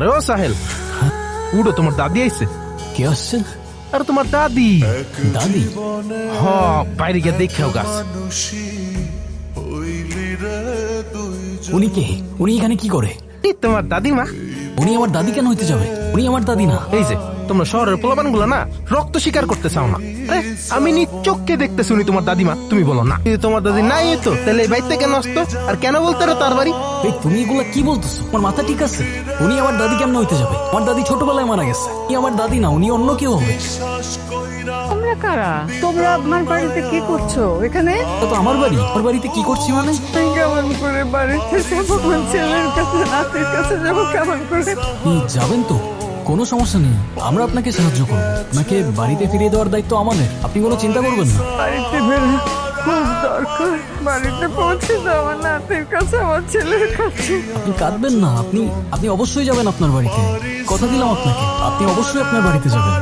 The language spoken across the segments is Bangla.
ও সাহেল, উঠো, তোমার দাদি আইছে। কে আসছে? আর তোমার দাদি। দাদি? হ, বাইরে গিয়ে দেখেও গাছ। উনি কে? উনি এখানে কি করে? এই তোমার দাদিমা। উনি আমার দাদি কেন হইতে যাবে? উনি আমার দাদি না। এই যে তোমরা শহরের পোলাপান গুলো না রক্ত স্বীকার করতে চাও না। আরে, আমি নিজ চোখকে দেখতেছি উনি তোমার দাদিমা, তুমি বলো না। যদি তোমার দাদি নাই তো তাহলে এই বাড়িতে কেন আসতো? আর কেন বলতে তার বাড়ি? এই তুমি এগুলা কি বলতেছো? আমার মাথা ঠিক আছে? উনি আমার দাদি কেমন হইতে যাবে? আমার দাদি ছোটবেলায় মারা গেছে। উনি আমার দাদি না, উনি অন্য কেউ হবে। তোমরা কারা? তোমরা আমার বাড়িতে কি করছো এখানে? এটা তো আমার বাড়ি। আমার বাড়িতে কি করছি মানে? তুই কেমন করে বাড়িতে যাবো? আমার ছেলের কাছে, নাতির কাছে যাবো কেমন করে? আপনি যাবেন তো? কোনো সমস্যা নেই, আমরা আপনাকে সাহায্য করবো। আপনাকে বাড়িতে ফিরিয়ে দেওয়ার দায়িত্ব আমাদের, আপনি কোনো চিন্তা করবেন না। বাড়িতে বেরো, খুব দরকার। বাড়িতে পৌঁছে দাও আমার নাতির কাছে, আমার ছেলের কাছে। আপনি কাঁদবেন না, আপনি আপনি অবশ্যই যাবেন আপনার বাড়িতে। কথা দিলাম আপনাকে, আপনি অবশ্যই আপনার বাড়িতে যাবেন।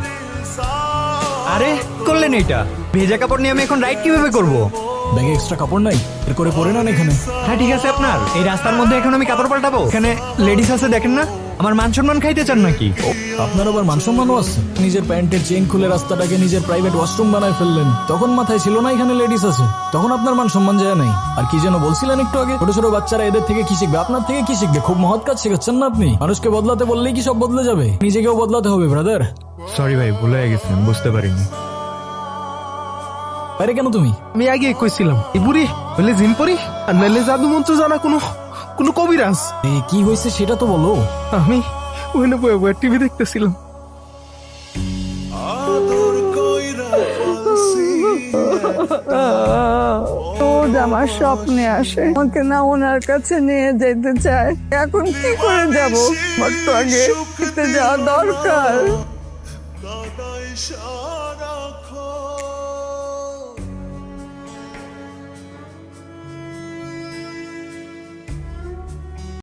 আরে করলেন এটা? ভেজা কাপড় নিয়ে আমি এখন রাইড কিভাবে করব? ব্যাগে এক্সট্রা কাপড় নাই? এর করে পরে নেন এখানে। হ্যাঁ ঠিক আছে, আপনার এই রাস্তার মধ্যে এখন আমি কাপড় পাল্টাবো? এখানে লেডিস আছে, দেখেন না? আমার মান সম্মান খাইতে চান নাকি? আপনার আবার মান সম্মানও আছে? নিজের প্যান্টের চেইন খুলে রাস্তাটাকে নিজের প্রাইভেট ওয়াশরুম বানায় ফেললেন। তখন মাথায় ছিল না এখানে লেডিস আছে? তখন আপনার মান সম্মান যায় নাই। আর কি যেন বলছিলেন একটু আগে? ছোট ছোট বাচ্চারা এদের থেকে কি শিখবে? আপনার থেকে কি শিখবে? খুব মহৎ কাজ শেখাচ্ছেন না আপনি? মানুষকে বদলাতে বললেই কি সব বদলে যাবে? নিজেকেও বদলাতে হবে ব্রাদার। সরি ভাই, ভুলে গেছেন, বুঝতে পারিনি। আরে কেন তুমি? আমি আগে কইছিলাম এই বুড়ি বলে জিনপরি আর নাইলে জাদু মন্ত্র জানা কোনো কোনো কবিরাজ। কি হয়েছে সেটা তো বলো। আমি ওখানে বয়ে বয়ে টিভি দেখতেছিলাম। রোজ আমার স্বপ্নে আসে, আমাকে না ওনার কাছে নিয়ে যেতে চায়। এখন কি করে যাব? আমার তো আগে খেতে যাওয়া দরকার।